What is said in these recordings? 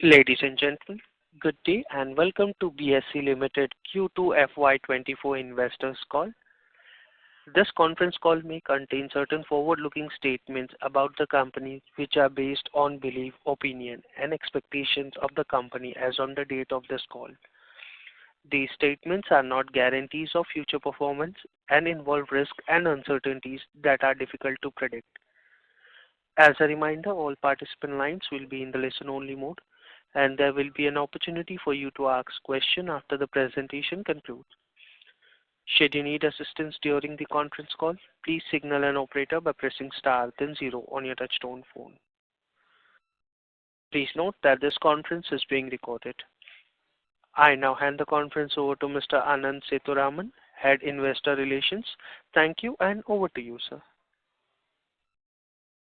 Ladies and gentlemen, good day and welcome to BSE Limited Q2 FY24 investors call. This conference call may contain certain forward-looking statements about the company which are based on belief, opinion and expectations of the company as on the date of this call. These statements are not guarantees of future performance and involve risks and uncertainties that are difficult to predict. As a reminder, all participant lines will be in the listen-only mode, and there will be an opportunity for you to ask questions after the presentation concludes. Should you need assistance during the conference call, please signal an operator by pressing star then 0 on your touchtone phone. Please note that this conference is being recorded. I now hand the conference over to Mr. Anand Sethuraman, Head Investor Relations. Thank you, and over to you, sir.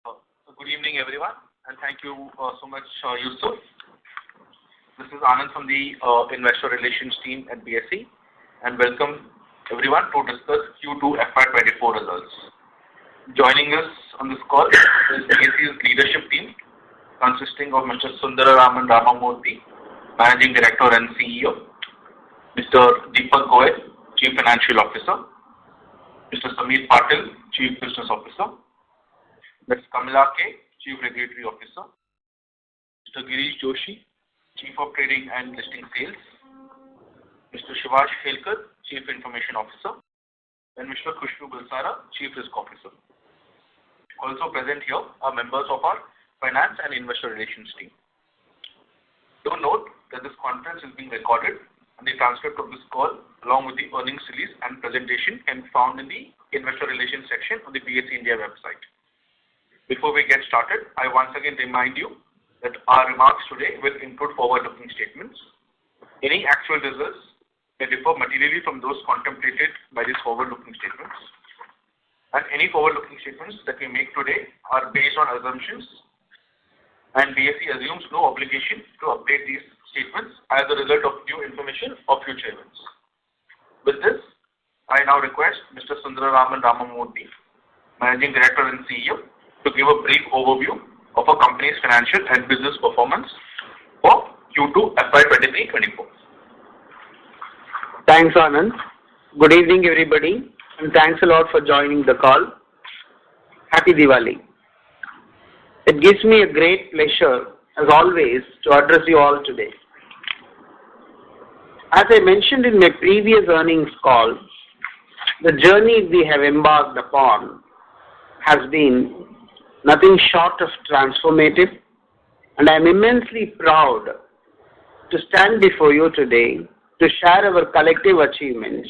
Good evening, everyone, and thank you so much, Yusuf. This is Anand from the Investor Relations team at BSE, and welcome everyone to discuss Q2 FY24 results. Joining us on this call is BSE's leadership team, consisting of Mr. Sundararaman Ramamurthy, Managing Director and CEO, Mr. Deepak Goyal, Chief Financial Officer, Mr. Sameer Patil, Chief Business Officer, Ms. Kamala K, Chief Regulatory Officer, Mr. Girish Joshi, Chief of Trading and Listing Sales, Mr. Shivash Khelkar, Chief Information Officer, and Mr. Khushbu Bulsara, Chief Risk Officer. Also present here are members of our Finance and Investor Relations team. Do note that this conference is being recorded, and the transcript of this call, along with the earnings release and presentation, can be found in the Investor Relations section of the BSE India website. Before we get started, I once again remind you that our remarks today will include forward-looking statements. Any actual results may differ materially from those contemplated by these forward-looking statements. And any forward-looking statements that we make today are based on assumptions, and BSE assumes no obligation to update these statements as a result of new information or future events. With this, I now request Mr. Sundararaman Ramamurthy, Managing Director and CEO, to give a brief overview of a company's financial and business performance for Q2 FY23-24. Thanks, Anand. Good evening, everybody, and thanks a lot for joining the call. Happy Diwali. It gives me a great pleasure, as always, to address you all today. As I mentioned in my previous earnings call, the journey we have embarked upon has been nothing short of transformative, and I am immensely proud to stand before you today to share our collective achievements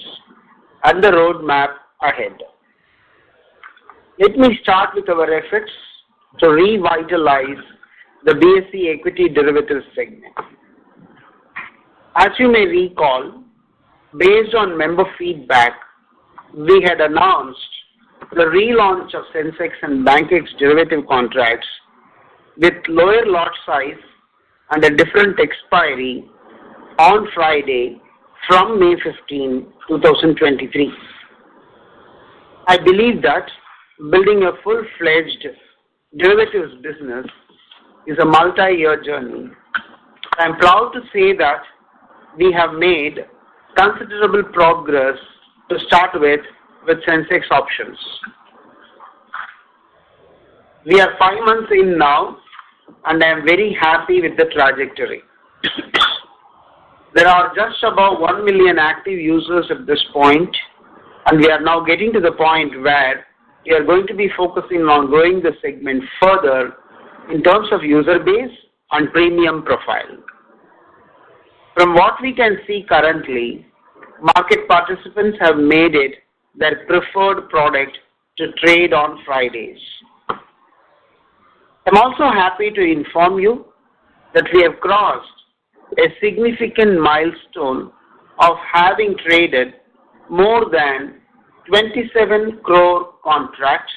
and the roadmap ahead. Let me start with our efforts to revitalize the BSE equity derivatives segment. As you may recall, based on member feedback, we had announced the relaunch of Sensex and BankX derivative contracts with lower lot size and a different expiry on Friday from May 15, 2023. I believe that building a full-fledged derivatives business is a multi-year journey. I am proud to say that we have made considerable progress to start with Sensex options. We are 5 months in now, and I am very happy with the trajectory. There are just about 1 million active users at this point, and we are now getting to the point where we are going to be focusing on growing the segment further in terms of user base and premium profile. From what we can see currently, market participants have made it their preferred product to trade on Fridays. I'm also happy to inform you that we have crossed a significant milestone of having traded more than 27 crore contracts,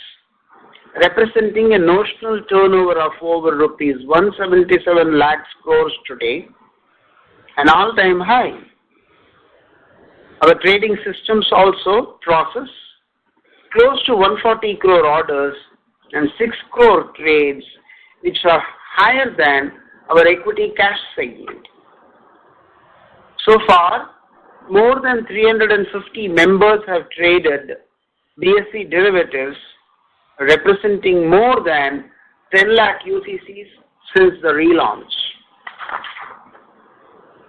representing a notional turnover of over rupees 177 lakhs crores today, an all-time high. Our trading systems also process close to 140 crore orders and 6 crore trades, which are higher than our equity cash segment. So far, more than 350 members have traded BSE derivatives representing more than 10 lakh UCCs since the relaunch.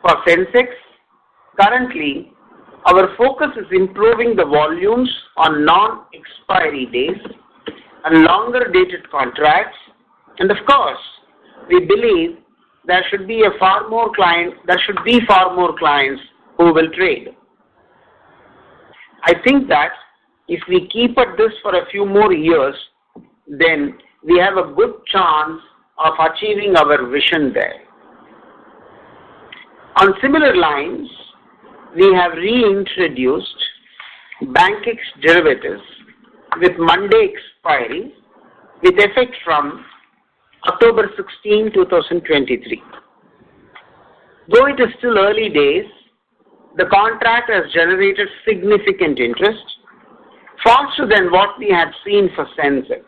For Sensex, currently, our focus is improving the volumes on non-expiry days and longer dated contracts, and of course, we believe there should be far more clients who will trade. I think that if we keep at this for a few more years, then we have a good chance of achieving our vision there. On similar lines, we have reintroduced BankX derivatives with Monday expiry with effect from October 16, 2023. Though it is still early days, the contract has generated significant interest, faster than what we had seen for Sensex.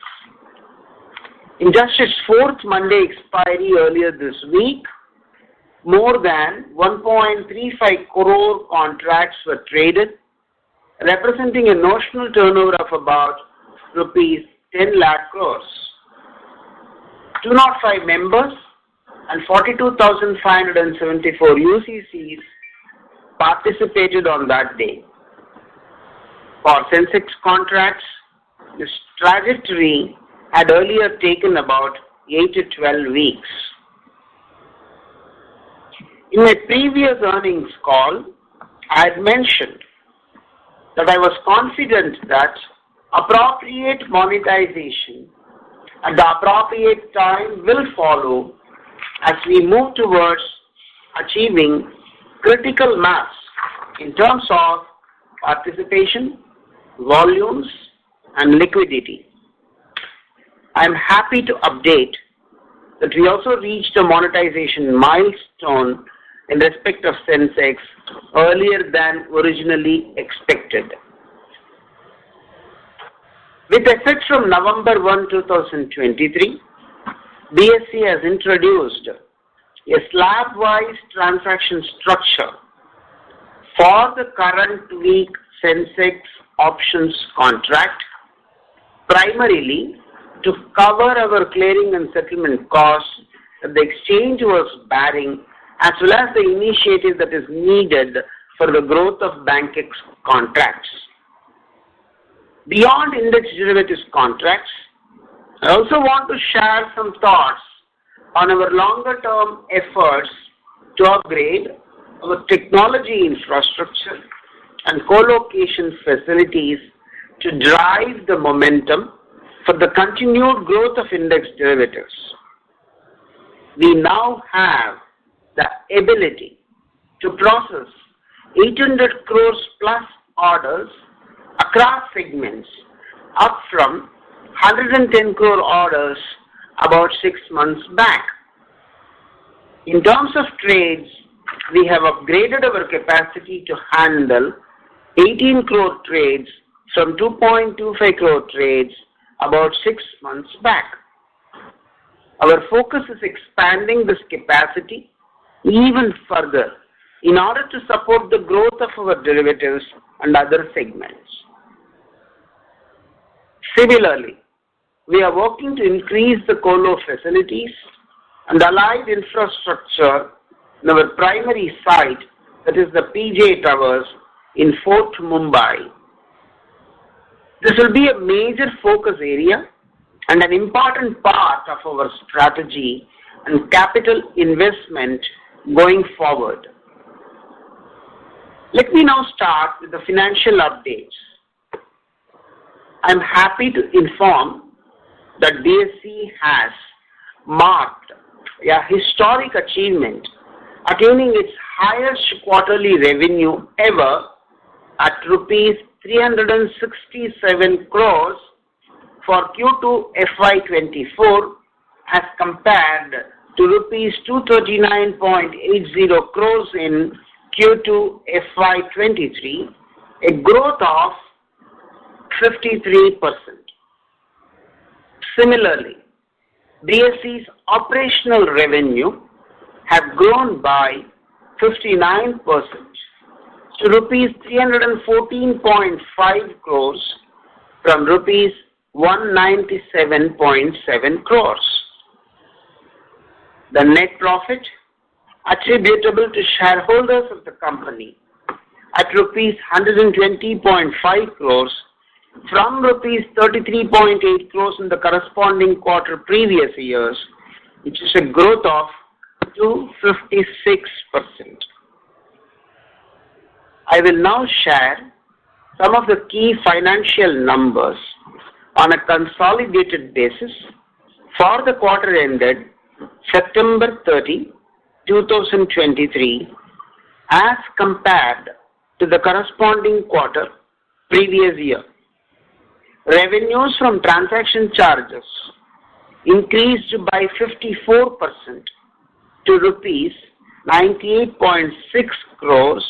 In just its fourth Monday expiry earlier this week, more than 1.35 crore contracts were traded, representing a notional turnover of about rupees 10 lakh crores. 205 members and 42,574 UCCs participated on that day. For Sensex contracts, this trajectory had earlier taken about 8 to 12 weeks. In my previous earnings call, I had mentioned that I was confident that appropriate monetization at the appropriate time will follow as we move towards achieving critical mass in terms of participation, volumes, and liquidity. I am happy to update that we also reached a monetization milestone in respect of Sensex earlier than originally expected. With effect from November 1, 2023, BSE has introduced a slab-wise transaction structure for the current week Sensex options contract, primarily to cover our clearing and settlement costs that the exchange was bearing, as well as the initiative that is needed for the growth of BankX contracts. Beyond index derivatives contracts, I also want to share some thoughts on our longer-term efforts to upgrade our technology infrastructure and co-location facilities to drive the momentum for the continued growth of index derivatives. We now have the ability to process 800 crores plus orders across segments, up from 110 crore orders about 6 months back. In terms of trades, we have upgraded our capacity to handle 18 crore trades from 2.25 crore trades about 6 months back. Our focus is expanding this capacity even further in order to support the growth of our derivatives and other segments. Similarly, we are working to increase the colo facilities and allied infrastructure in our primary site, that is the PJ Towers in Fort Mumbai. This will be a major focus area and an important part of our strategy and capital investment going forward. Let me now start with the financial updates. I am happy to inform that BSE has marked a historic achievement, attaining its highest quarterly revenue ever at rupees 367 crores for Q2 FY24 as compared to rupees 239.80 crores in Q2 FY23, a growth of 53%. Similarly, BSE's operational revenue have grown by 59% to rupees 314.5 crores from rupees 197.7 crores. The net profit attributable to shareholders of the company at rupees 120.5 crores from rupees 33.8 crores in the corresponding quarter previous years, which is a growth of 256%. I will now share some of the key financial numbers on a consolidated basis for the quarter ended September 30, 2023 as compared to the corresponding quarter previous year. Revenues from transaction charges increased by 54% to rupees 98.6 crores,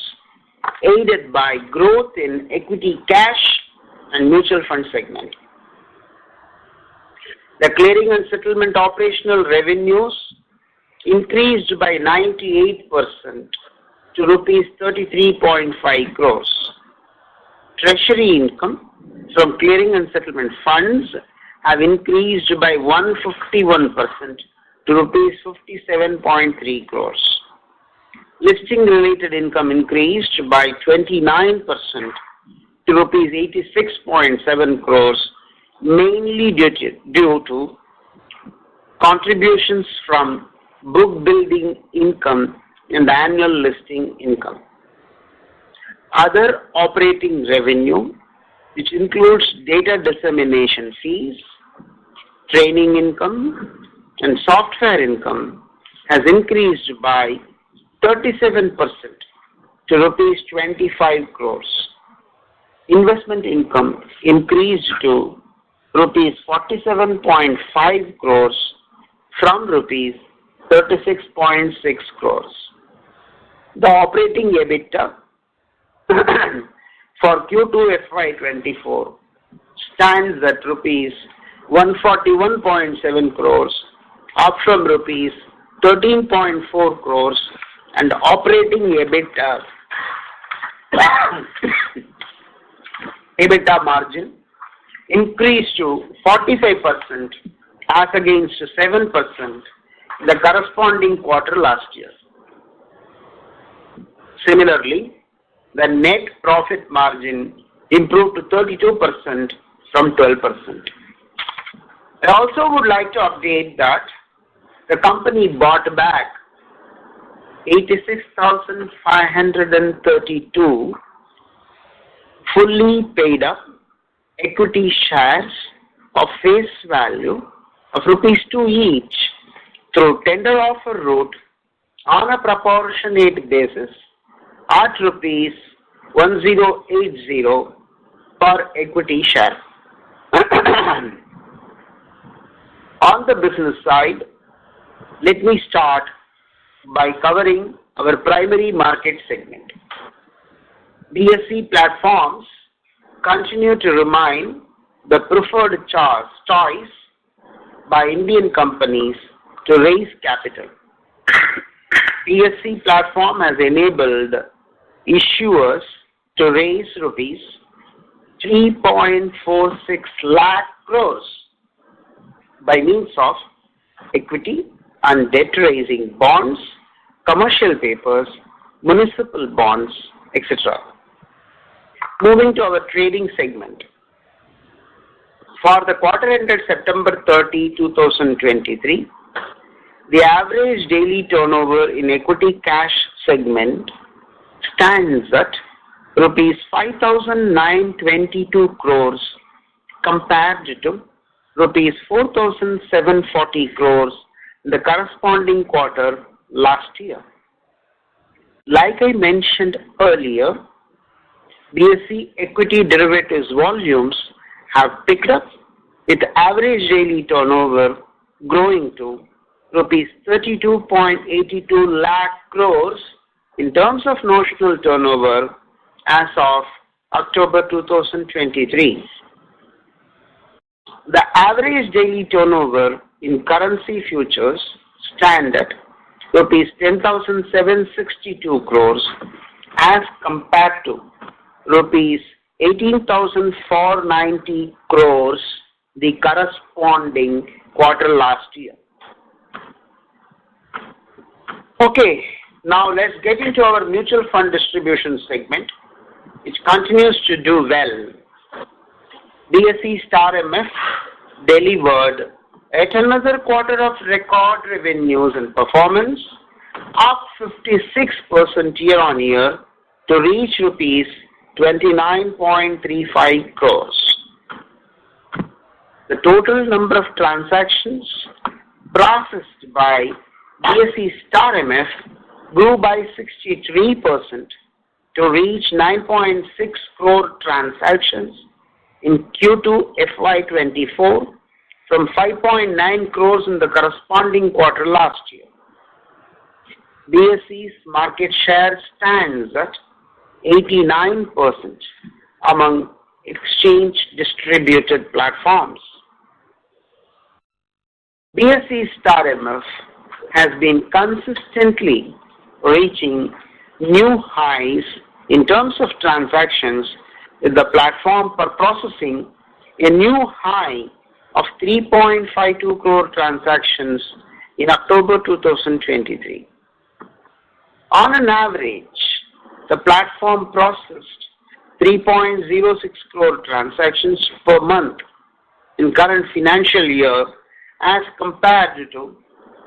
aided by growth in equity cash and mutual fund segment. The clearing and settlement operational revenues increased by 98% to rupees 33.5 crores. Treasury income from clearing and settlement funds have increased by 151% to rupees 57.3 crores. Listing related income increased by 29% to rupees 86.7 crores, mainly due to contributions from book building income and the annual listing income. Other operating revenue, which includes data dissemination fees, training income, and software income, has increased by 37% to rupees 25 crores. Investment income increased to rupees 47.5 crores from rupees 36.6 crores. The operating EBITDA for Q2 FY24 stands at rupees 141.7 crores, up from rupees 13.4 crores, and operating EBITDA margin increased to 45% as against 7% in the corresponding quarter last year. Similarly, the net profit margin improved to 32% from 12%. I also would like to update that the company bought back 86,532 fully paid up equity shares of face value of rupees 2 each through tender offer route on a proportionate basis at rupees 1080 per equity share. On the business side, let me start by covering our primary market segment. BSE platforms continue to remain the preferred choice by Indian companies to raise capital. BSE platform has enabled issuers to raise rupees 3.46 lakh crores by means of equity and debt raising bonds, commercial papers, municipal bonds, etc. Moving to our trading segment. For the quarter ended September 30, 2023, the average daily turnover in equity cash segment stands at rupees 5,922 crores compared to rupees 4,740 crores in the corresponding quarter last year. Like I mentioned earlier, BSE equity derivatives volumes have picked up, with average daily turnover growing to rupees 32.82 lakh crores in terms of notional turnover as of October 2023. The average daily turnover in currency futures stand at rupees 10,762 crores as compared to rupees 18,490 crores the corresponding quarter last year. Okay, now let's get into our mutual fund distribution segment, which continues to do well. BSE Star MF delivered yet another quarter of record revenues and performance, up 56% year-on-year to reach rupees 29.35 crores. The total number of transactions processed by BSE Star MF grew by 63% to reach 9.6 crore transactions in Q2 FY24 from 5.9 crores in the corresponding quarter last year. BSE's market share stands at 89% among exchange distributed platforms. BSE Star MF has been consistently reaching new highs in terms of transactions, with the platform processing a new high of 3.52 crore transactions in October 2023. On an average, the platform processed 3.06 crore transactions per month in current financial year as compared to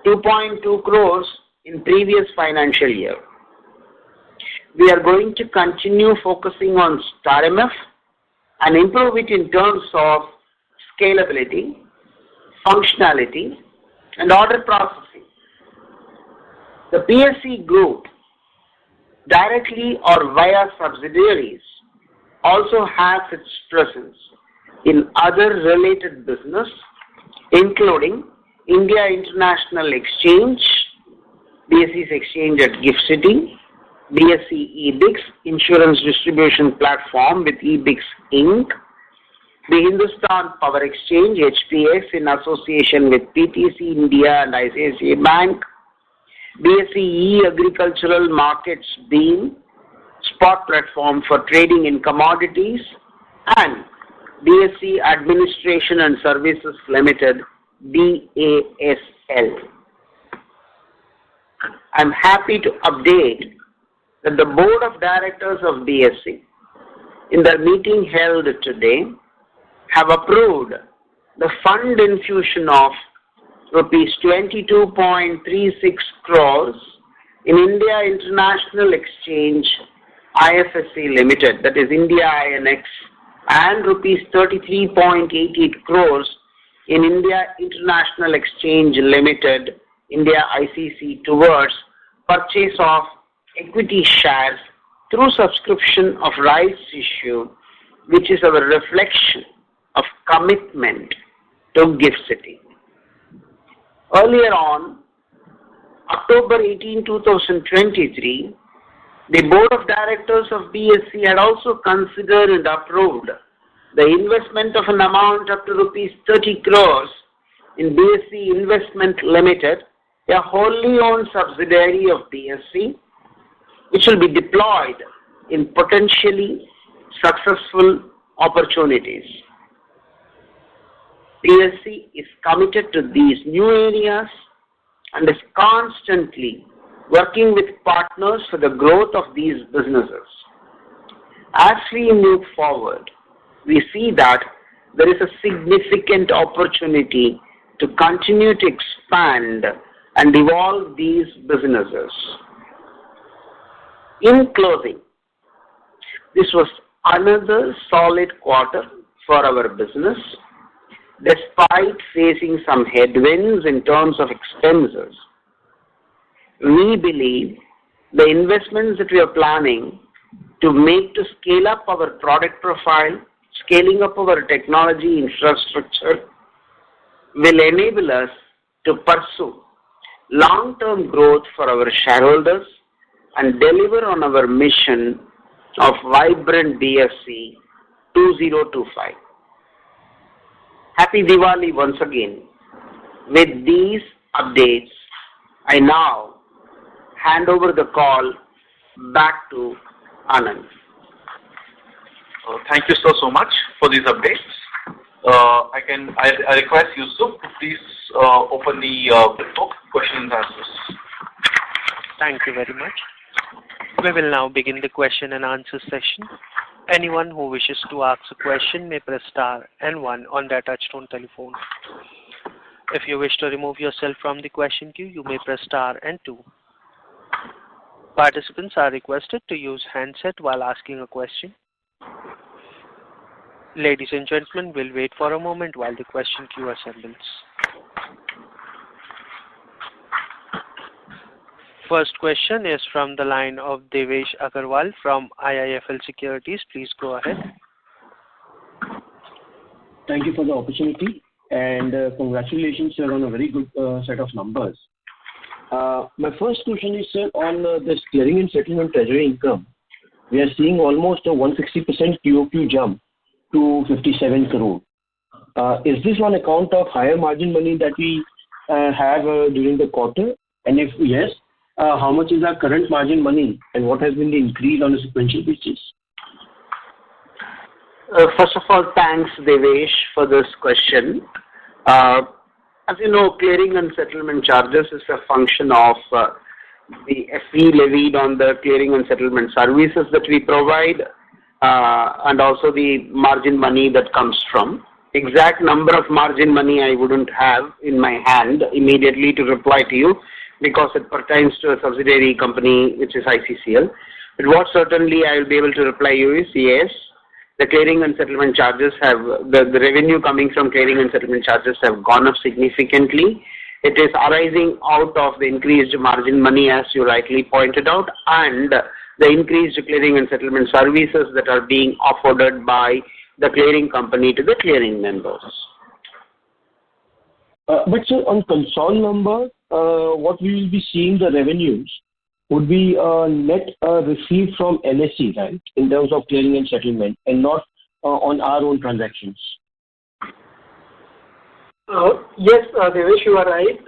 2.2 crores in previous financial year. We are going to continue focusing on Star MF and improve it in terms of scalability, functionality, and order processing. The BSE Group, directly or via subsidiaries, also has its presence in other related business, including India International Exchange, BSE's exchange at GIFT City, BSE eBix insurance distribution platform with eBix Inc., the Hindustan Power Exchange HPX in association with PTC India and ICICI Bank, BSE e-agricultural markets BEAM, spot platform for trading in commodities, and BSE Administration and Services Limited, BASL. I'm happy to update that the Board of Directors of BSE, in their meeting held today, have approved the fund infusion of rupees 22.36 crores in India International Exchange IFSC Limited, that is India INX, and rupees 33.88 crores in India International Exchange Limited, India ICC, towards purchase of equity shares through subscription of rights issue, which is our reflection of commitment to GIFT City. Earlier on, October 18, 2023, the Board of Directors of BSE had also considered and approved the investment of an amount up to rupees 30 crores in BSE Investment Limited, a wholly owned subsidiary of BSE, which will be deployed in potentially successful opportunities. BSE is committed to these new areas and is constantly working with partners for the growth of these businesses. As we move forward, we see that there is a significant opportunity to continue to expand and evolve these businesses. In closing, this was another solid quarter for our business, despite facing some headwinds in terms of expenses. We believe the investments that we are planning to make to scale up our product profile, scaling up our technology infrastructure, will enable us to pursue long-term growth for our shareholders and deliver on our mission of Vibrant BSE 2025. Happy Diwali once again. With these updates, I now hand over the call back to Anand. Thank you so much for these updates. I request Yusuf to please open the book questions and answers. Thank you very much. We will now begin the question and answer session. Anyone who wishes to ask a question may press star and 1 on their touchtone telephone. If you wish to remove yourself from the question queue, you may press star and 2. Participants are requested to use handset while asking a question. Ladies and gentlemen, we'll wait for a moment while the question queue assembles. First question is from the line of Devesh Agarwal from IIFL Securities. Please go ahead. Thank you for the opportunity and congratulations, sir, on a very good set of numbers. My first question is, sir, on this clearing and settlement treasury income. We are seeing almost a 160% QOQ jump to 57 crore. Is this on account of higher margin money that we have during the quarter? And if yes, how much is our current margin money and what has been the increase on a sequential basis? First of all, thanks, Devesh, for this question. As you know, clearing and settlement charges is a function of the fee levied on the clearing and settlement services that we provide, and also the margin money that comes from. Exact number of margin money I wouldn't have in my hand immediately to reply to you because it pertains to a subsidiary company which is ICCL. But what certainly I will be able to reply you is yes, the clearing and settlement charges have, the revenue coming from clearing and settlement charges have gone up significantly. It is arising out of the increased margin money, as you rightly pointed out, and the increased clearing and settlement services that are being offered by the clearing company to the clearing members. But sir, on Concall number, what we will be seeing the revenues would be net received from NSE, right, in terms of clearing and settlement, and not on our own transactions. Yes, Devesh, you are right.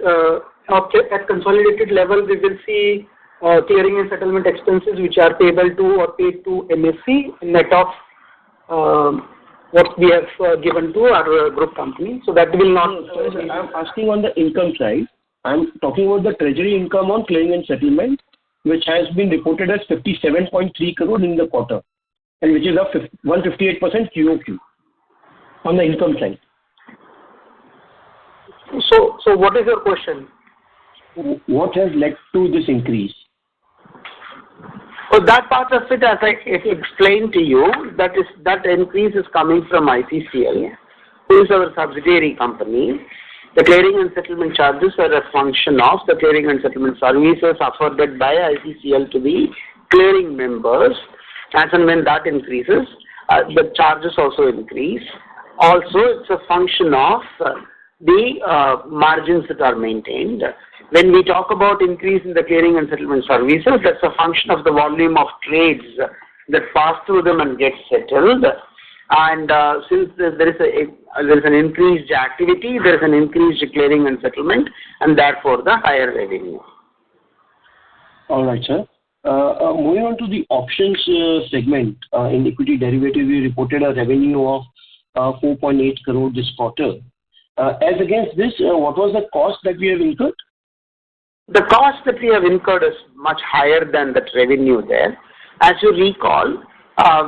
At consolidated level, we will see clearing and settlement expenses which are payable to or paid to NSE net of what we have given to our group company. So that will not. I'm asking on the income side. I'm talking about the treasury income on clearing and settlement, which has been reported as 57.3 crore in the quarter, and which is up 158% QOQ on the income side. So what is your question? What has led to this increase? So that part of it, as I explained to you, that increase is coming from ICCL, who is our subsidiary company. The clearing and settlement charges are a function of the clearing and settlement services afforded by ICCL to the clearing members. As and when that increases, the charges also increase. Also, it's a function of the margins that are maintained. When we talk about increase in the clearing and settlement services, that's a function of the volume of trades that pass through them and get settled. And since there is an increased activity, there is an increased clearing and settlement, and therefore the higher revenue. All right, sir. Moving on to the options segment, in equity derivative, we reported a revenue of 4.8 crore this quarter. As against this, what was the cost that we have incurred? The cost that we have incurred is much higher than that revenue there. As you recall,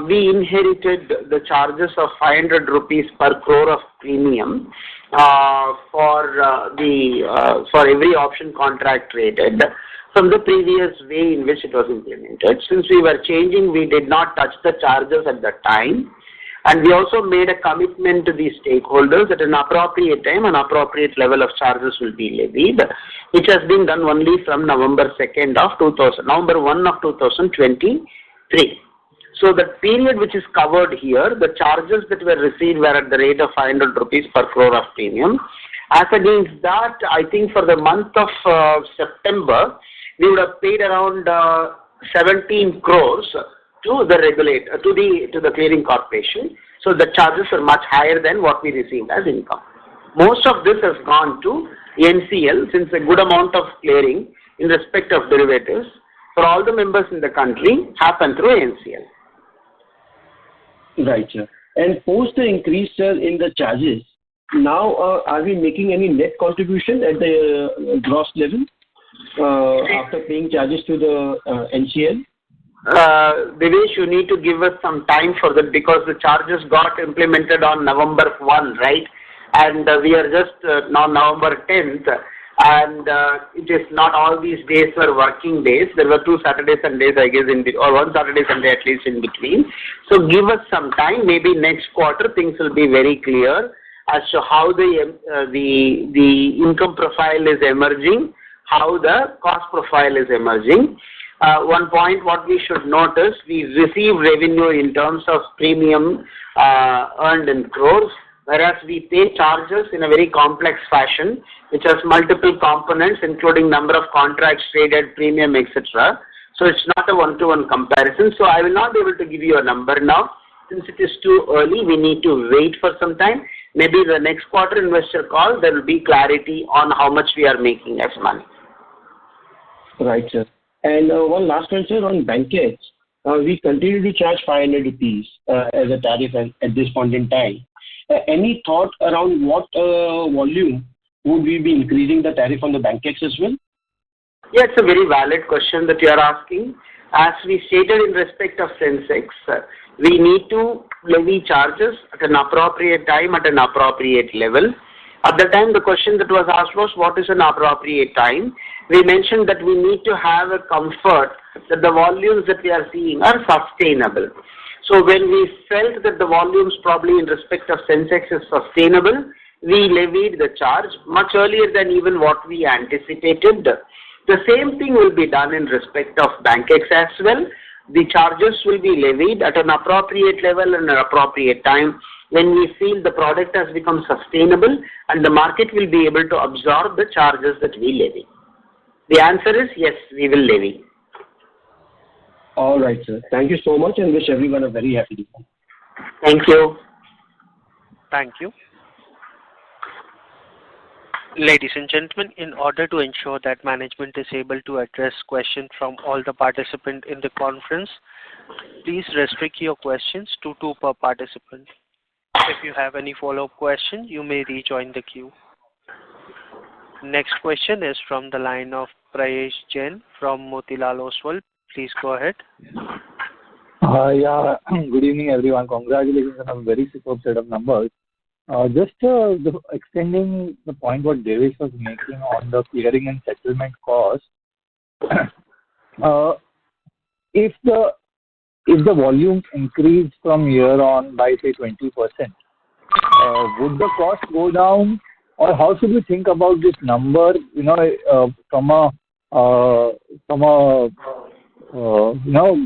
we inherited the charges of 500 rupees per crore of premium for every option contract traded from the previous way in which it was implemented. Since we were changing, we did not touch the charges at the time. And we also made a commitment to the stakeholders at an appropriate time, an appropriate level of charges will be levied, which has been done only from November 1 of 2023. So the period which is covered here, the charges that were received were at the rate of 500 rupees per crore of premium. As against that, I think for the month of September, we would have paid around 17 crores to the regulator, to the clearing corporation. So the charges are much higher than what we received as income. Most of this has gone to NCL, since a good amount of clearing in respect of derivatives for all the members in the country happen through NCL. Right, sir. And post the increase, sir, in the charges, now are we making any net contribution at the gross level after paying charges to the NCL? Devesh, you need to give us some time for that because the charges got implemented on November 1, right? And we are just now November 10th. And it is not all these days were working days. There were 2 Saturday Sundays, I guess, or 1 Saturday Sunday at least in between. So give us some time. Maybe next quarter things will be very clear as to how the income profile is emerging, how the cost profile is emerging. One point what we should notice, we receive revenue in terms of premium earned in crores, whereas we pay charges in a very complex fashion, which has multiple components, including number of contracts traded, premium, etc. So it's not a one-to-one comparison. So I will not be able to give you a number now. Since it is too early, we need to wait for some time. Maybe the next quarter investor call, there will be clarity on how much we are making as money. Right, sir. And one last one, sir, on Bankex. We continue to charge 500 rupees as a tariff at this point in time. Any thought around what volume would we be increasing the tariff on the Bankex as well? Yeah, it's a very valid question that you are asking. As we stated in respect of Sensex, we need to levy charges at an appropriate time at an appropriate level. At the time, the question that was asked was, what is an appropriate time? We mentioned that we need to have a comfort that the volumes that we are seeing are sustainable. So when we felt that the volumes probably in respect of Sensex is sustainable, we levied the charge much earlier than even what we anticipated. The same thing will be done in respect of Bankex as well. The charges will be levied at an appropriate level and an appropriate time when we feel the product has become sustainable and the market will be able to absorb the charges that we levy. The answer is yes, we will levy. All right, sir. Thank you so much and wish everyone a very happy day. Thank you. Thank you. Ladies and gentlemen, in order to ensure that management is able to address questions from all the participants in the conference, please restrict your questions to 2 per participant. If you have any follow-up question, you may rejoin the queue. Next question is from the line of Prayesh Jain from Motilal Oswal. Please go ahead. Good evening, everyone. Congratulations on a very superb set of numbers. Just extending the point what Devesh was making on the clearing and settlement cost. If the volumes increase from year on by say 20%, would the cost go down, or how should we think about this number? From a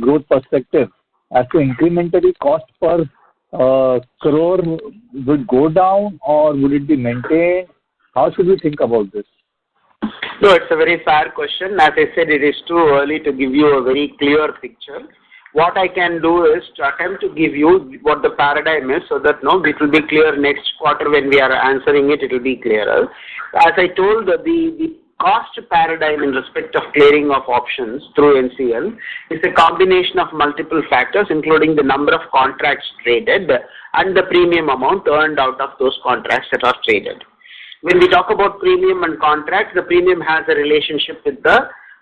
growth perspective, as to incrementally cost per crore would go down or would it be maintained? How should we think about this? No, it's a very fair question. As I said, it is too early to give you a very clear picture. What I can do is to attempt to give you what the paradigm is so that it will be clear next quarter when we are answering it, it will be clearer. As I told, the cost paradigm in respect of clearing of options through NCL is a combination of multiple factors, including the number of contracts traded and the premium amount earned out of those contracts that are traded. When we talk about premium and contracts, the premium has a relationship with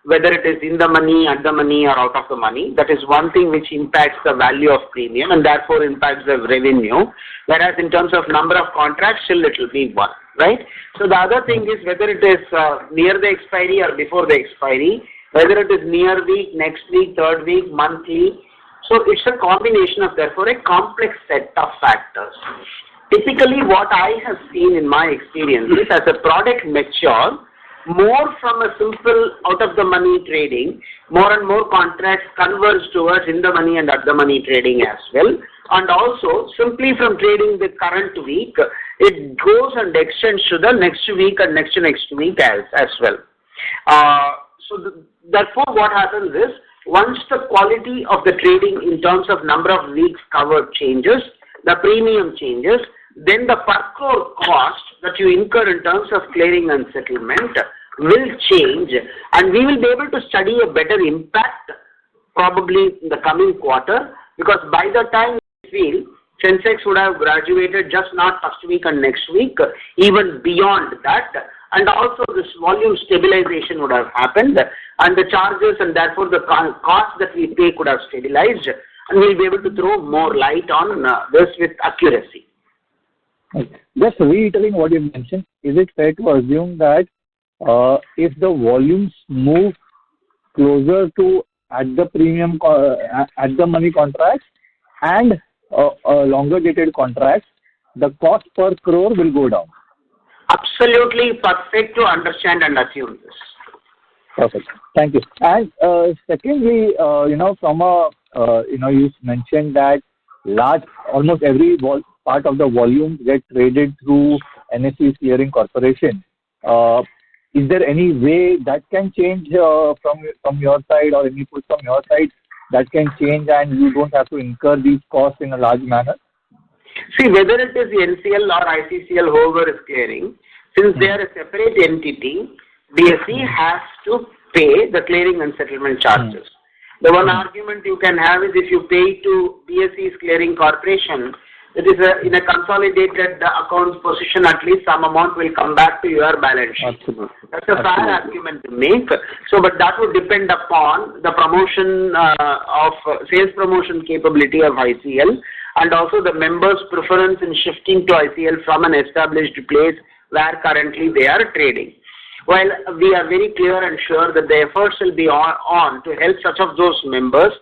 whether it is in the money, at the money, or out of the money. That is one thing which impacts the value of premium and therefore impacts the revenue. Whereas in terms of number of contracts, still it will be one, right? So the other thing is whether it is near the expiry or before the expiry, whether it is near week, next week, third week, monthly. So it's a combination of therefore a complex set of factors. Typically what I have seen in my experience is as a product matures, more from a simple out-of-the-money trading, more and more contracts converge towards in-the-money and at-the-money trading as well. And also, simply from trading the current week, it goes and extends to the next week and next week as well. Therefore, what happens is, once the quality of the trading in terms of number of weeks covered changes, the premium changes, then the per crore cost that you incur in terms of clearing and settlement will change, and we will be able to study a better impact probably in the coming quarter, because by the time we feel Sensex would have graduated just not first week and next week, even beyond that, and also this volume stabilization would have happened, and the charges and therefore the cost that we pay could have stabilized, and we'll be able to throw more light on this with accuracy. Just reiterating what you mentioned, is it fair to assume that if the volumes move closer to at the premium, at the money contracts and longer dated contracts, the cost per crore will go down? Absolutely perfect to understand and assume this. Perfect. Thank you. And secondly, from a, you mentioned that almost every part of the volume get traded through NSE's clearing corporation. Is there any way that can change from your side, or any push from your side that can change and you don't have to incur these costs in a large manner? See, whether it is NCL or ICCL, whoever is clearing, since they are a separate entity, BSE has to pay the clearing and settlement charges. The one argument you can have is if you pay to BSE's clearing corporation, it is in a consolidated accounts position, at least some amount will come back to your balance sheet. Absolutely. That's a fair argument to make. So, but that would depend upon the promotion of sales promotion capability of ICL, and also the members' preference in shifting to ICL from an established place where currently they are trading. While we are very clear and sure that the efforts will be on to help such of those members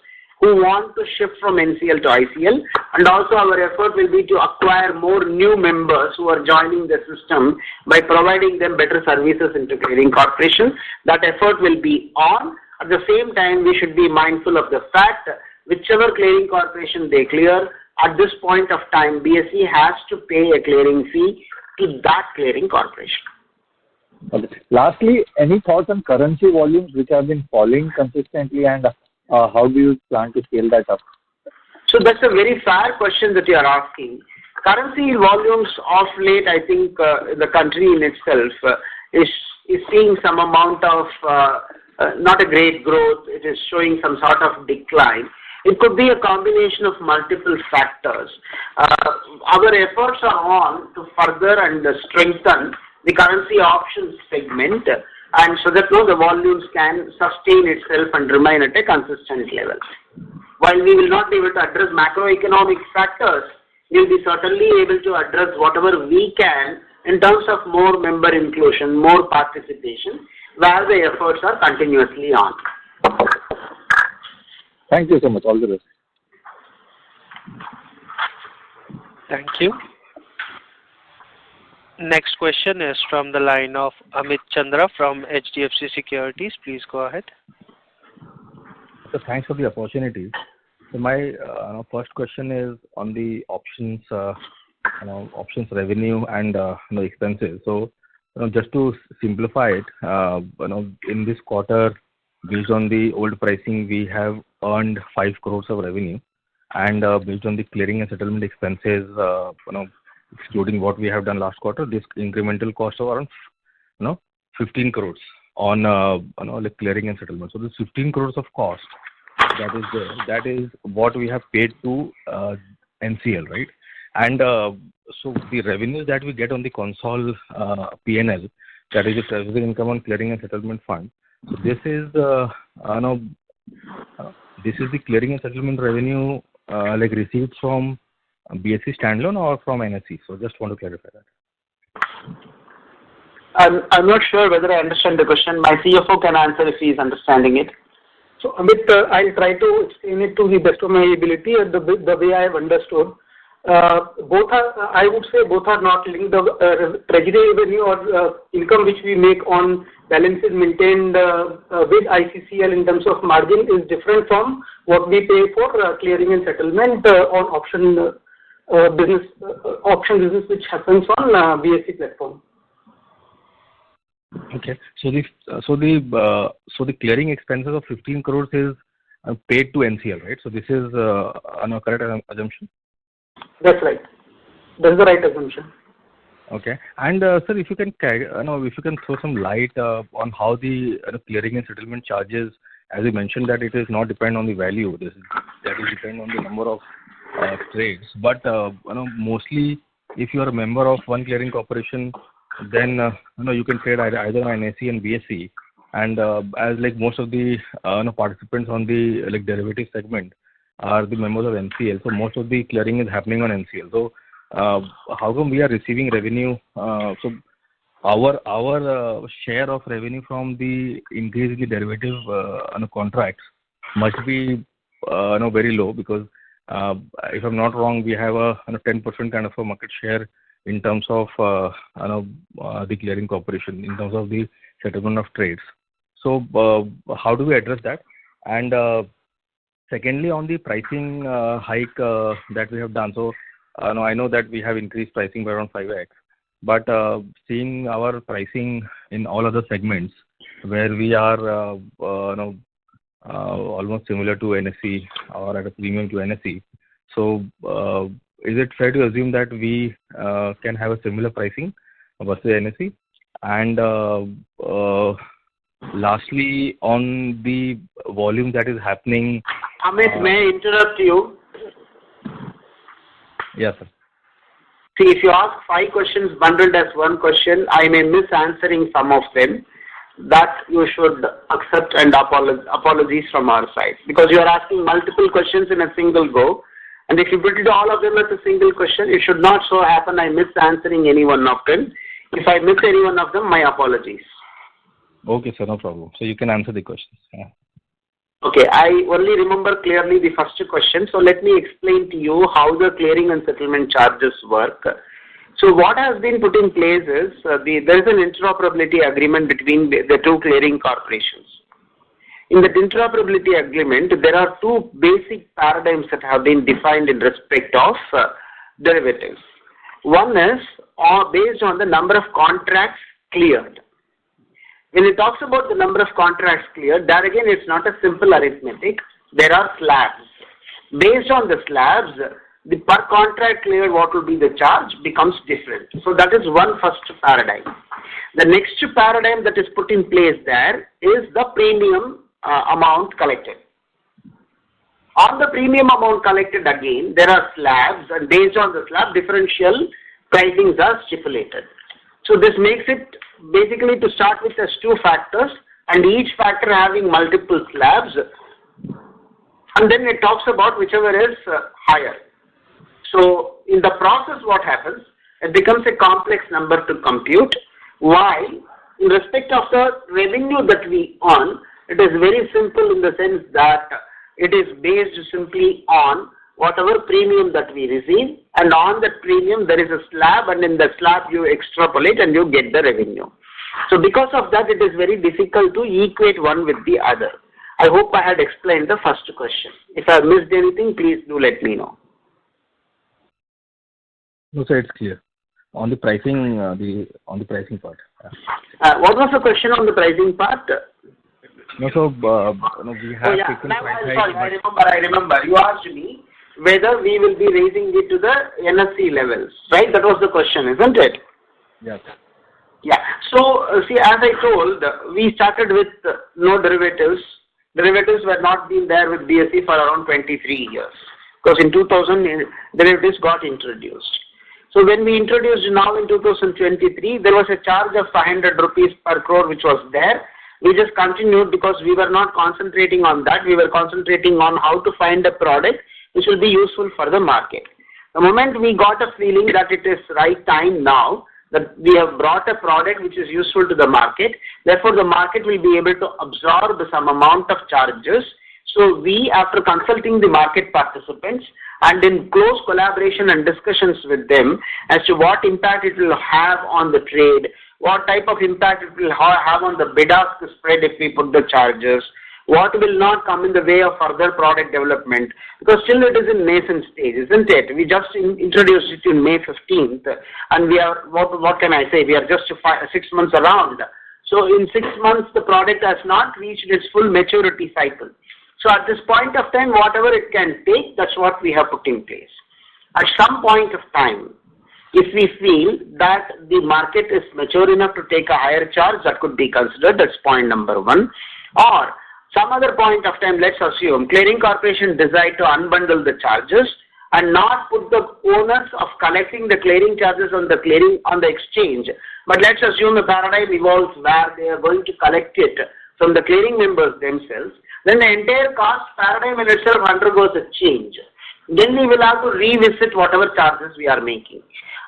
who want to shift from NCL to ICL, and also our effort will be to acquire more new members who are joining the system by providing them better services into clearing corporation. That effort will be on. At the same time, we should be mindful of the fact that whichever clearing corporation they clear, at this point of time, BSE has to pay a clearing fee to that clearing corporation. Okay. Lastly, any thoughts on currency volumes which have been falling consistently, and how do you plan to scale that up? So that's a very fair question that you are asking. Currency volumes of late, I think the country in itself is seeing some amount of not a great growth. It is showing some sort of decline. It could be a combination of multiple factors. Our efforts are on to further and strengthen the currency options segment, and so that the volumes can sustain itself and remain at a consistent level. While we will not be able to address macroeconomic factors, we will be certainly able to address whatever we can in terms of more member inclusion, more participation, where the efforts are continuously on. Thank you so much. All the best. Thank you. Next question is from the line of Amit Chandra from HDFC Securities. Please go ahead. So thanks for the opportunity. So my first question is on the options, options revenue and expenses. So just to simplify it, in this quarter, based on the old pricing, we have earned 5 crores of revenue, and based on the clearing and settlement expenses, excluding what we have done last quarter, this incremental cost of around 15 crores on like clearing and settlement. So this 15 crores of cost that is there, that is what we have paid to NCL, right? And so the revenues that we get on the Concall P&L, that is the treasury income on clearing and settlement fund. So this is this is the clearing and settlement revenue like received from BSE standalone or from NSE. So just want to clarify that. I'm not sure whether I understand the question. My CFO can answer if he is understanding it. So Amit, I'll try to explain it to the best of my ability and the way I have understood. Both are, I would say, both are not linked. The treasury revenue or income which we make on balances maintained with ICCL in terms of margin is different from what we pay for clearing and settlement on option business which happens on BSE platform. Okay. So the clearing expenses of 15 crores is paid to NCL, right? So this is a correct assumption? That's right. That's the right assumption. Okay. And sir, if you can, if you can throw some light on how the clearing and settlement charges, as you mentioned that it is not depend on the value, that is depend on the number of trades. But mostly, if you are a member of one clearing corporation, then you can trade either on NSE and BSE. And as like most of the participants on the derivative segment are the members of NCL, so most of the clearing is happening on NCL. So how come we are receiving revenue? So our share of revenue from the increase in the derivative contracts must be very low, because if I'm not wrong, we have a 10% kind of a market share in terms of the clearing corporation, in terms of the settlement of trades. So how do we address that? And secondly, on the pricing hike that we have done, so I know that we have increased pricing by around 5x, but seeing our pricing in all other segments where we are almost similar to NSE or at a premium to NSE, so is it fair to assume that we can have a similar pricing versus NSE? And lastly, on the volume that is happening. Amit, may I interrupt you? Yes, sir. See, if you ask 5 questions bundled as one question, I may miss answering some of them. That you should accept, and apologies from our side, because you are asking multiple questions in a single go. And if you put it all of them as a single question, it should not so happen I miss answering any one of them. If I miss any one of them, my apologies. Okay, sir, no problem. So you can answer the questions. Yeah. Okay, I only remember clearly the first question. So let me explain to you how the clearing and settlement charges work. So what has been put in place is there is an interoperability agreement between the two clearing corporations. In the interoperability agreement, there are 2 basic paradigms that have been defined in respect of derivatives. One is based on the number of contracts cleared. When it talks about the number of contracts cleared, there again it's not a simple arithmetic. There are slabs. Based on the slabs, the per contract cleared what will be the charge becomes different. So that is one first paradigm. The next paradigm that is put in place there is the premium amount collected. On the premium amount collected again, there are slabs, and based on the slab, differential pricings are stipulated. So this makes it basically to start with as 2 factors, and each factor having multiple slabs, and then it talks about whichever is higher. So in the process what happens, it becomes a complex number to compute, while in respect of the revenue that we earn, it is very simple in the sense that it is based simply on whatever premium that we receive, and on that premium there is a slab, and in the slab you extrapolate and you get the revenue. So because of that, it is very difficult to equate one with the other. I hope I had explained the first question. If I have missed anything, please do let me know. No, sir, it's clear. On the pricing, on the pricing part. What was the question on the pricing part? No, so we have taken price hike. I remember. You asked me whether we will be raising it to the NSE levels, right? That was the question, isn't it? Yes. Yeah. So, see, as I told, we started with no derivatives. Derivatives were not been there with BSE for around 23 years. Because in 2000, derivatives got introduced. So when we introduced now in 2023, there was a charge of 500 rupees per crore which was there. We just continued because we were not concentrating on that. We were concentrating on how to find a product which will be useful for the market. The moment we got a feeling that it is right time now, that we have brought a product which is useful to the market, therefore the market will be able to absorb some amount of charges. So we, after consulting the market participants and in close collaboration and discussions with them as to what impact it will have on the trade, what type of impact it will have on the bid-ask spread if we put the charges, what will not come in the way of further product development, because still it is in nascent stage, isn't it? We just introduced it in May 15th, and we are, what can I say, we are just 6 months around. So in 6 months, the product has not reached its full maturity cycle. So at this point of time, whatever it can take, that's what we have put in place. At some point of time, If we feel that the market is mature enough to take a higher charge, that could be considered. That's point number one. Or some other point of time, let's assume clearing corporation decide to unbundle the charges and not put the onus of collecting the clearing charges on the exchange. But let's assume a paradigm evolves where they are going to collect it from the clearing members themselves. Then the entire cost paradigm in itself undergoes a change. Then we will have to revisit whatever charges we are making.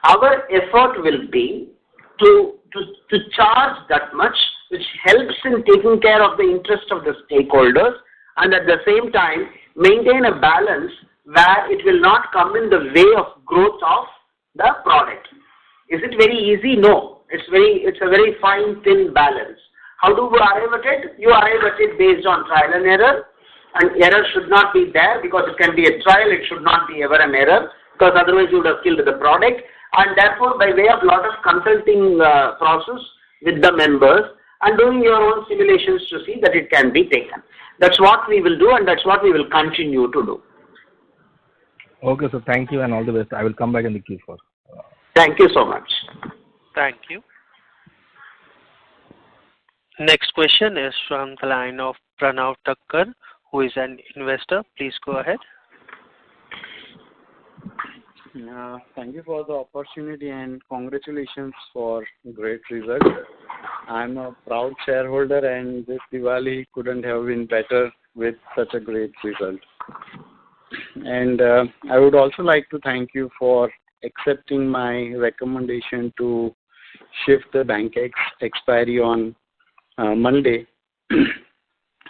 Our effort will be to charge that much, which helps in taking care of the interest of the stakeholders, and at the same time maintain a balance where it will not come in the way of growth of the product. Is it very easy? No. It's a very fine, thin balance. How do you arrive at it? You arrive at it based on trial and error, and error should not be there because it can be a trial, it should not be ever an error, because otherwise you would have killed the product. And therefore, by way of lot of consulting process with the members and doing your own simulations to see that it can be taken. That's what we will do, and that's what we will continue to do. Okay, so thank you and all the best. I will come back in the Q4. Thank you so much. Thank you. Next question is from the line of Pranav Thakkar, who is an investor. Please go ahead. Thank you for the opportunity and congratulations for great result. I'm a proud shareholder and this Diwali couldn't have been better with such a great result. And I would also like to thank you for accepting my recommendation to shift the bank expiry on Monday.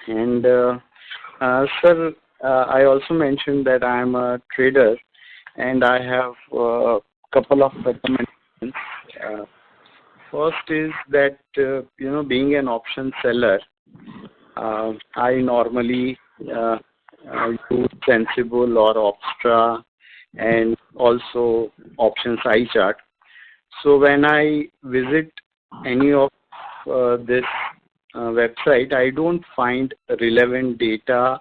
And sir, I also mentioned that I'm a trader and I have a couple of recommendations. First is that, being an option seller, I normally use Sensible or Opstra and also options iChart. So when I visit any of this website, I don't find relevant data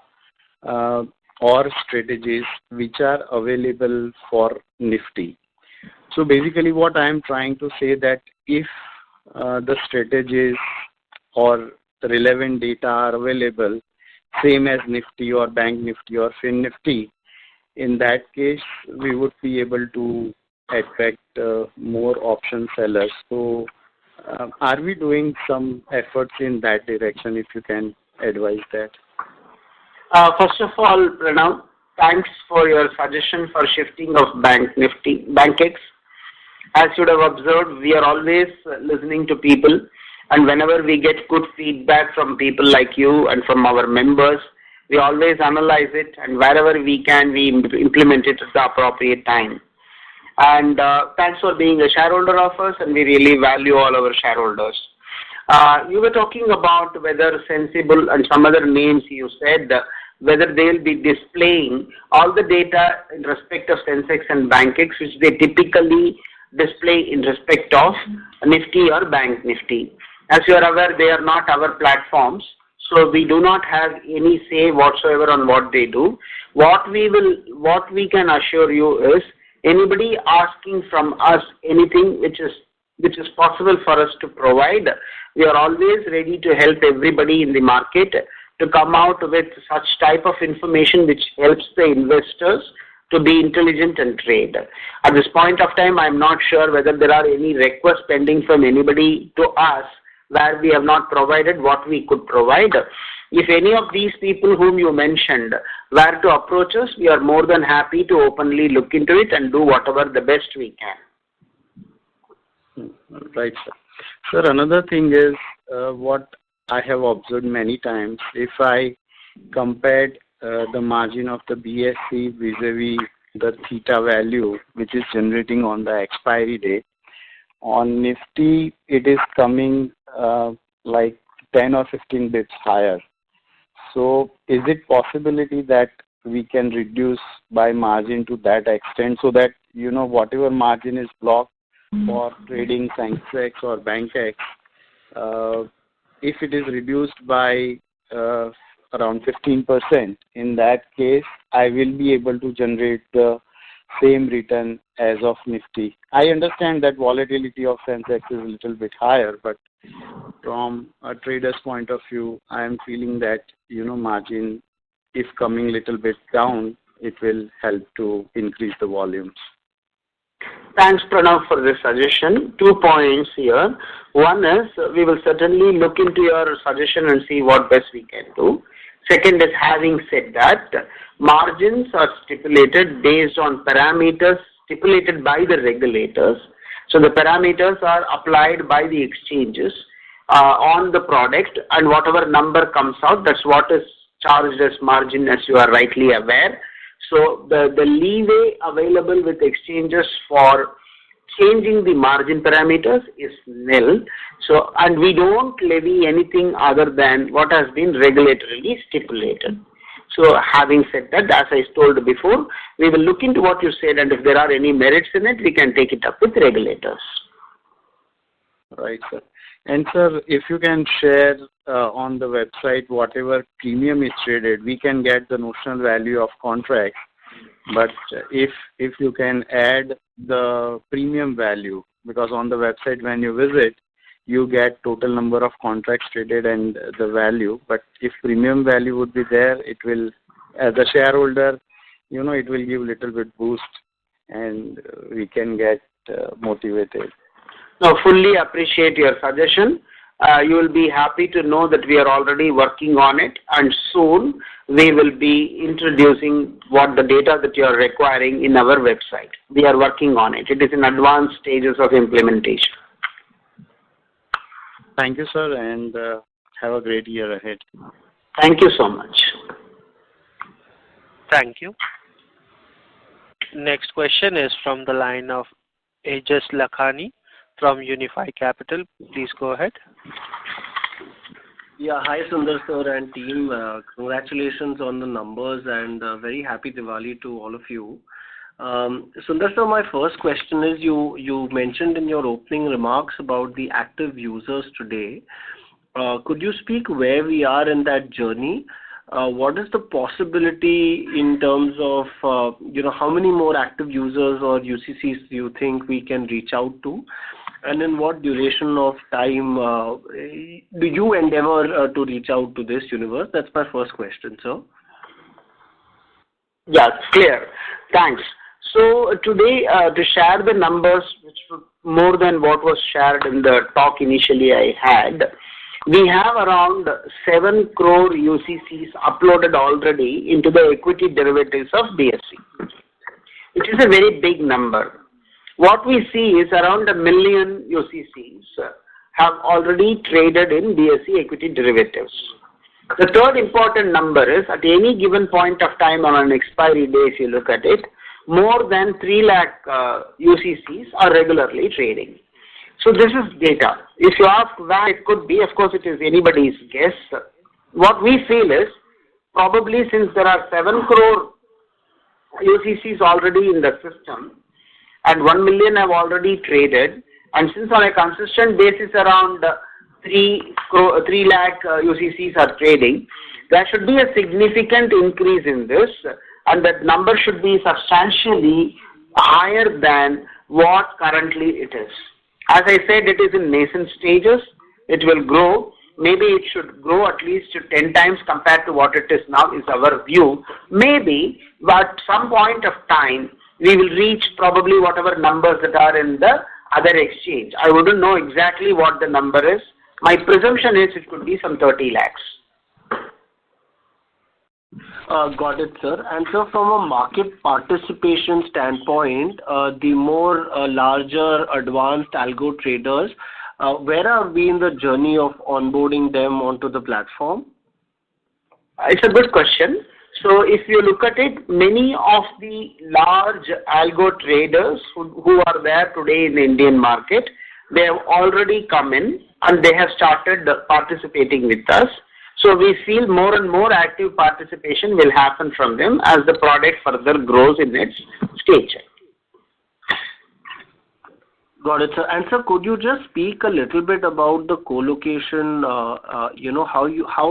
or strategies which are available for Nifty. So basically what I am trying to say that if the strategies or the relevant data are available, same as Nifty or Bank Nifty or Fin Nifty, in that case we would be able to attract more option sellers. So are we doing some efforts in that direction, if you can advise that? First of all, Pranav, thanks for your suggestion for shifting of Bank Nifty, BankX. As you would have observed, we are always listening to people, and whenever we get good feedback from people like you and from our members, we always analyze it, and wherever we can, we implement it at the appropriate time. And thanks for being a shareholder of us, and we really value all our shareholders. You were talking about whether Sensible and some other names you said, whether they will be displaying all the data in respect of Sensex and BankX, which they typically display in respect of Nifty or Bank Nifty. As you are aware, they are not our platforms, so we do not have any say whatsoever on what they do. What we can assure you is, anybody asking from us anything which is possible for us to provide, we are always ready to help everybody in the market to come out with such type of information which helps the investors to be intelligent and trade. At this point of time, I am not sure whether there are any requests pending from anybody to us where we have not provided what we could provide. If any of these people whom you mentioned were to approach us, we are more than happy to openly look into it and do whatever the best we can. Right, sir. Sir, another thing is what I have observed many times. If I compared the margin of the BSE vis-a-vis the theta value which is generating on the expiry date, on Nifty it is coming like 10 or 15 bits higher. So is it possibility that we can reduce by margin to that extent so that whatever margin is blocked for trading Sensex or BankX, if it is reduced by around 15%, in that case I will be able to generate the same return as of Nifty? I understand that volatility of Sensex is a little bit higher, but from a trader's point of view, I am feeling that, margin, if coming little bit down, it will help to increase the volumes. Thanks, Pranav, for this suggestion. 2 points here. One is we will certainly look into your suggestion and see what best we can do. Second is, having said that, margins are stipulated based on parameters stipulated by the regulators. So the parameters are applied by the exchanges on the product, and whatever number comes out, that's what is charged as margin, as you are rightly aware. So the leeway available with exchanges for changing the margin parameters is nil. So, and we don't levy anything other than what has been regulatorily stipulated. So having said that, as I told before, we will look into what you said, and if there are any merits in it, we can take it up with regulators. Right, sir. And sir, if you can share on the website whatever premium is traded, we can get the notional value of contract. But if you can add the premium value, because on the website when you visit, you get total number of contracts traded and the value. But if premium value would be there, it will, as a shareholder, it will give little bit boost, and we can get motivated. No, fully appreciate your suggestion. You will be happy to know that we are already working on it, and soon we will be introducing what the data that you are requiring in our website. We are working on it. It is in advanced stages of implementation. Thank you, sir, and have a great year ahead. Thank you so much. Thank you. Next question is from the line of Aejas Lakhani from Unifi Capital. Please go ahead. Yeah, hi Sundar sir and team. Congratulations on the numbers, and very happy Diwali to all of you. Sundar sir, my first question is, you mentioned in your opening remarks about the active users today. Could you speak where we are in that journey? What is the possibility in terms of, how many more active users or UCCs do you think we can reach out to? And in what duration of time do you endeavor to reach out to this universe? That's my first question, sir. Yeah, clear. Thanks. So today, to share the numbers, which were more than what was shared in the talk initially I had, we have around 7 crore UCCs uploaded already into the equity derivatives of BSE, which is a very big number. What we see is around 1 million UCCs have already traded in BSE equity derivatives. The third important number is, at any given point of time on an expiry day, if you look at it, more than 3 lakh UCCs are regularly trading. So this is data. If you ask where it could be, of course it is anybody's guess. What we feel is, probably since there are 7 crore UCCs already in the system, and 1 million have already traded, and since on a consistent basis around 3 lakh UCCs are trading, there should be a significant increase in this, and that number should be substantially higher than what currently it is. As I said, it is in nascent stages. It will grow. Maybe it should grow at least to 10 times compared to what it is now, is our view. Maybe, but at some point of time, we will reach probably whatever numbers that are in the other exchange. I wouldn't know exactly what the number is. My presumption is it could be some 30 lakhs. Got it, sir. And so from a market participation standpoint, the more larger advanced algo traders, where are we in the journey of onboarding them onto the platform? It's a good question. So if you look at it, many of the large algo traders who are there today in the Indian market, they have already come in and they have started participating with us. So we feel more and more active participation will happen from them as the product further grows in its stage. Got it, sir. And sir, could you just speak a little bit about the co-location, how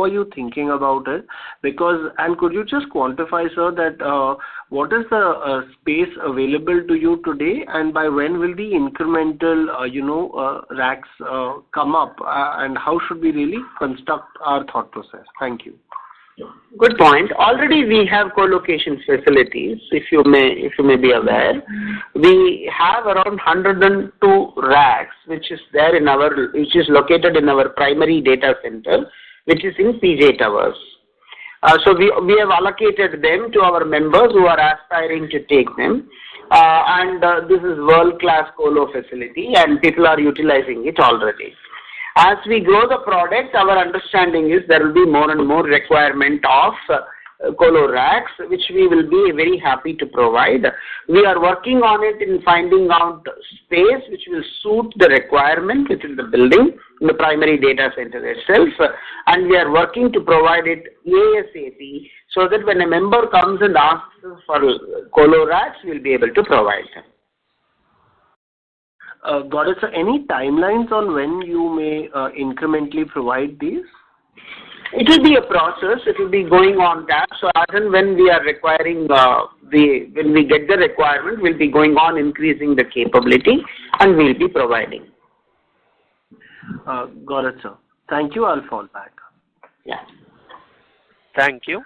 are you thinking about it? Because, and could you just quantify, sir, that what is the space available to you today, and by when will the incremental, racks come up, and how should we really construct our thought process? Thank you. Good point. Already we have co-location facilities, if you may be aware. We have around 102 racks, which is located in our primary data center, which is in PJ Towers. So we have allocated them to our members who are aspiring to take them. This is world-class colo facility, and people are utilizing it already. As we grow the product, our understanding is there will be more and more requirement of colo racks, which we will be very happy to provide. We are working on it in finding out space which will suit the requirement within the building, in the primary data center itself, and we are working to provide it ASAP so that when a member comes and asks for colo racks, we will be able to provide them. Got it, sir. Any timelines on when you may incrementally provide these? It will be a process. It will be going on tap. So as and when we are requiring, when we get the requirement, we'll be going on increasing the capability, and we'll be providing. Got it, sir. Thank you. I'll fall back. Yeah. Thank you.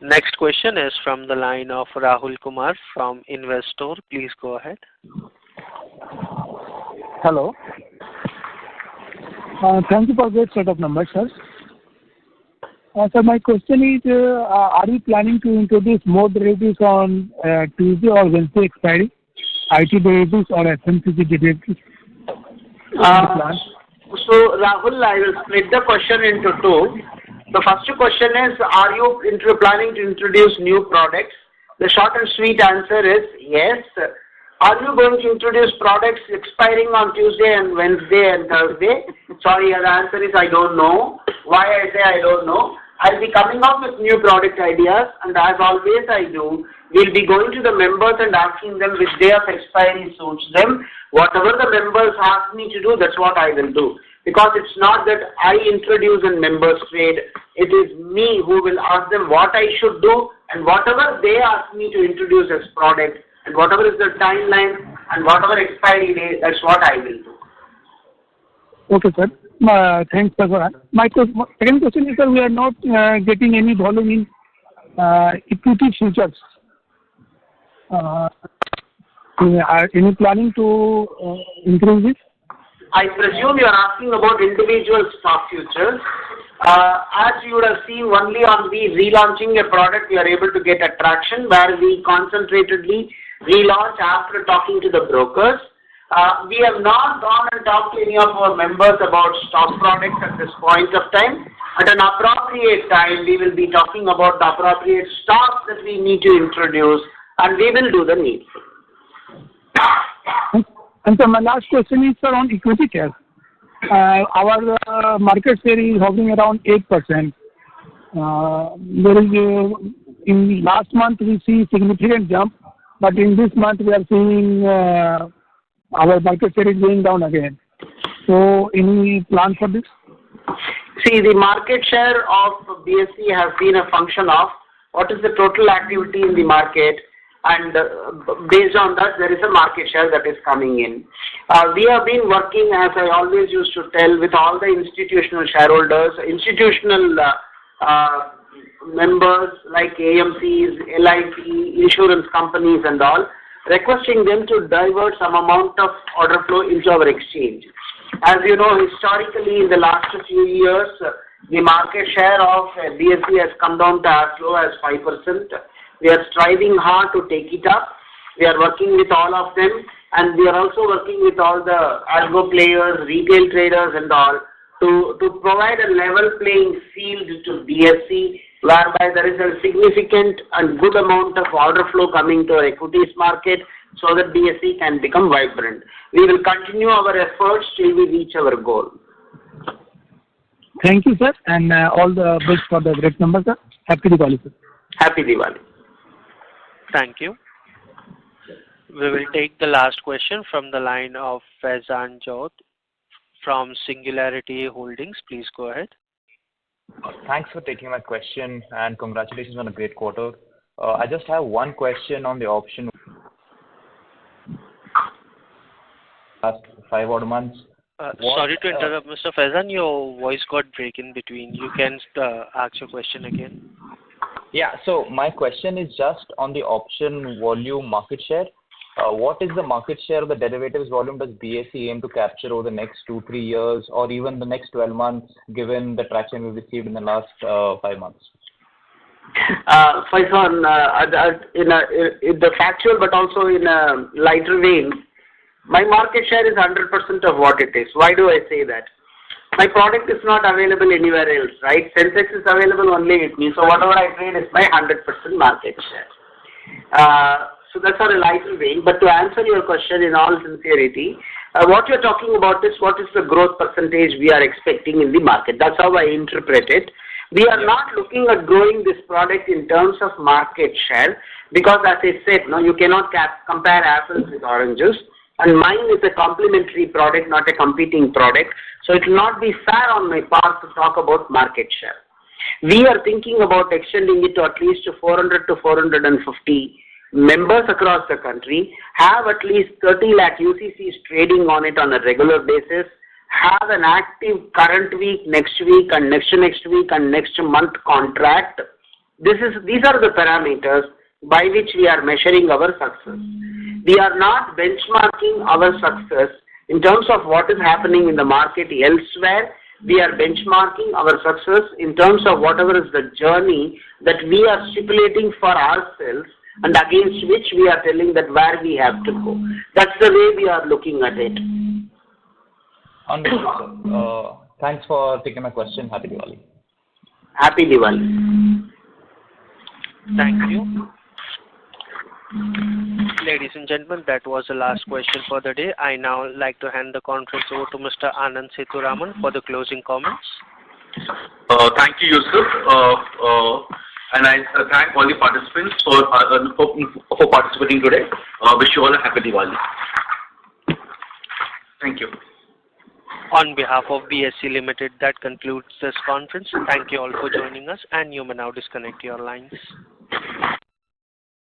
Next question is from the line of Rahul Kumar from Investor. Please go ahead. Hello. Thank you for a great set of numbers, sir. Sir, my question is, are you planning to introduce more derivatives on Tuesday or Wednesday expiry? IT derivatives or FMCG derivatives? So, Rahul, I will split the question into two. The first question is, are you planning to introduce new products? The short and sweet answer is yes. Are you going to introduce products expiring on Tuesday and Wednesday and Thursday? Sorry, the answer is I don't know. Why I say I don't know? I'll be coming up with new product ideas, and as always I do, we'll be going to the members and asking them which day of expiry suits them. Whatever the members ask me to do, that's what I will do. Because it's not that I introduce and members trade, it is me who will ask them what I should do, and whatever they ask me to introduce as product, and whatever is the timeline and whatever expiry day, that's what I will do. Okay, sir. Thanks for that. My second question is, sir, we are not getting any volume in equity futures. Any planning to increase this? I presume you are asking about individual stock futures. As you would have seen, only on the relaunching a product, we are able to get attraction where we concentratedly relaunch after talking to the brokers. We have not gone and talked to any of our members about stock products at this point of time. At an appropriate time, we will be talking about the appropriate stocks that we need to introduce, and we will do the needful. And so my last question is, sir, on equity shares. Our market share is hovering around 8%. In last month we see significant jump, but in this month we are seeing our market share is going down again. So any plan for this? See, the market share of BSE has been a function of what is the total activity in the market, and based on that there is a market share that is coming in. We have been working, as I always used to tell, with all the institutional shareholders, institutional members like AMCs, LIC, insurance companies and all, requesting them to divert some amount of order flow into our exchange. As you know, historically in the last few years, the market share of BSE has come down to as low as 5%. We are striving hard to take it up. We are working with all of them, and we are also working with all the algo players, retail traders and all to provide a level playing field to BSE, whereby there is a significant and good amount of order flow coming to our equities market so that BSE can become vibrant. We will continue our efforts till we reach our goal. Thank you, sir, and all the best for the great numbers, sir. Happy Diwali, sir. Happy Diwali. Thank you. We will take the last question from the line of Faizan Jod from Singularity Holdings. Please go ahead. Thanks for taking my question and congratulations on a great quarter. I just have one question on the option. Last 5 odd months. Sorry to interrupt, Mr. Faizan. Your voice got break in between. You can ask your question again. Yeah, so my question is just on the option volume market share. What is the market share of the derivatives volume does BSE aim to capture over the next 2-3 years or even the next 12 months given the traction we've received in the last 5 months? Faizan, in the factual but also in a lighter vein, my market share is 100% of what it is. Why do I say that? My product is not available anywhere else, right? Sensex is available only with me, so whatever I trade is my 100% market share. So that's on a lighter vein. But to answer your question in all sincerity, what you're talking about is what is the growth percentage we are expecting in the market. That's how I interpret it. We are not looking at growing this product in terms of market share because, as I said, no, you cannot compare apples with oranges. And mine is a complementary product, not a competing product. So it will not be fair on my part to talk about market share. We are thinking about extending it to at least 400 to 450 members across the country, have at least 30 lakh UCCs trading on it on a regular basis, have an active current week, next week, and next week, and next month contract. These are the parameters by which we are measuring our success. We are not benchmarking our success in terms of what is happening in the market elsewhere. We are benchmarking our success in terms of whatever is the journey that we are stipulating for ourselves and against which we are telling that where we have to go. That's the way we are looking at it. Understood, sir. Thanks for taking my question. Happy Diwali. Happy Diwali. Thank you. Ladies and gentlemen, that was the last question for the day. I now like to hand the conference over to Mr. Anand Sethuraman for the closing comments. Thank you, Yusuf. And I thank all the participants for participating today. Wish you all a happy Diwali. Thank you. On behalf of BSE Limited, that concludes this conference. Thank you all for joining us, and you may now disconnect your lines.